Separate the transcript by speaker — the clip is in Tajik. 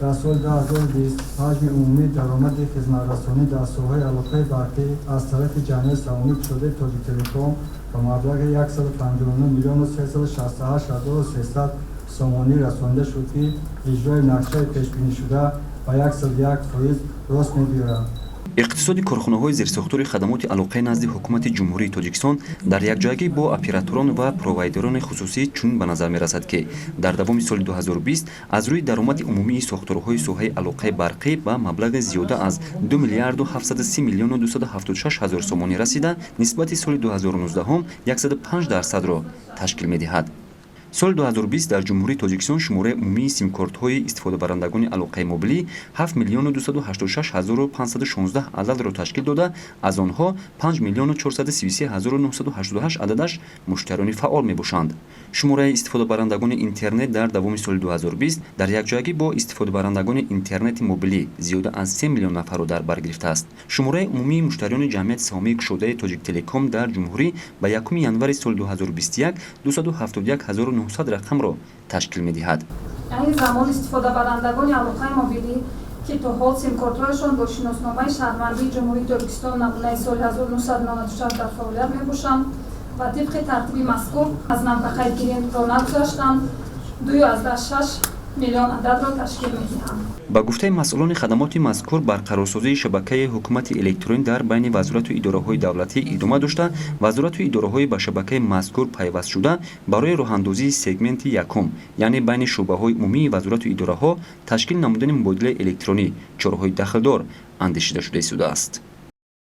Speaker 1: در سال 2020 حجم عمومی درآمد خدمترسانی در ساحه علاقه برقی از طرف جمعیت سهامی شده تاجیک تلکام به مبلغ 159 میلیون و 368 هزار و 300 سومانی رسانده شد که اجرای نقشه پیش بینی شده به 101% راست می‌گیرد.
Speaker 2: иқтисоди корхонаҳои зерсохтори хадамоти алоқаи назди ҳукумати ҷумҳурии тоҷикистон дар якҷоягӣ бо операторон ва провайдерони хусусӣ чунин ба назар мерасад ки дар давоми соли 2020 аз рӯи даромади умумии сохторҳои соҳаи алоқаи барқӣ ба маблағи зиёда аз 2 миллиарду 730 миллиону 276 ҳазор сомонӣ расида нисбати соли 2019 105%-ро ташкил медиҳад. соли 2020 дар ҷумҳурии тоҷикистон шумораи умумии симкортҳои истифодабарандагони алоқаи мобилӣ 7 миллиону 286 ҳазору 516 ададро ташкил дода, аз онҳо 5 миллиону 433 ҳазору 988 ададаш муштариёни фаъол мебошанд. шумораи истифодабарандагони интернет дар давоми соли 2020 дар якҷоягӣ бо истифодабарандагони интернети мобилӣ зиёда аз 3 миллион нафарро дар бар гирифтааст. шумораи умумии муштариёни ҷамъияти саҳомии кушодаи тоҷик телеком дар ҷумҳурӣ ба 1 январи соли 2021 271 900 рақамро ташкил медиҳад.
Speaker 3: яъне замон истифодабарандагони алоқаи мобилӣ ки то ҳол симкортҳояшон бо шиносномаи шаҳрвандии ҷумҳурии Тобикистон намунаи соли 1996 дар фаъолият мебошанд ва тибқи тартиби мазкур аз навбақайгирӣ ронақ гузаштанд 2.6 миллион ададро ташкил медиҳанд.
Speaker 2: ба гуфтаи масъулони хадамоти мазкур барқарорсозии шабакаи ҳукумати электронӣ дар байни вазорату идораҳои давлатӣ идома дошта, вазорату идораҳои ба шабакаи мазкур пайваст шуда барои роҳандозии сегменти якум, яъне байни шуъбаҳои умумии вазорату идораҳо ташкил намудани мубодилаи электронӣ чораҳои дахлдор андешида шуда истодааст.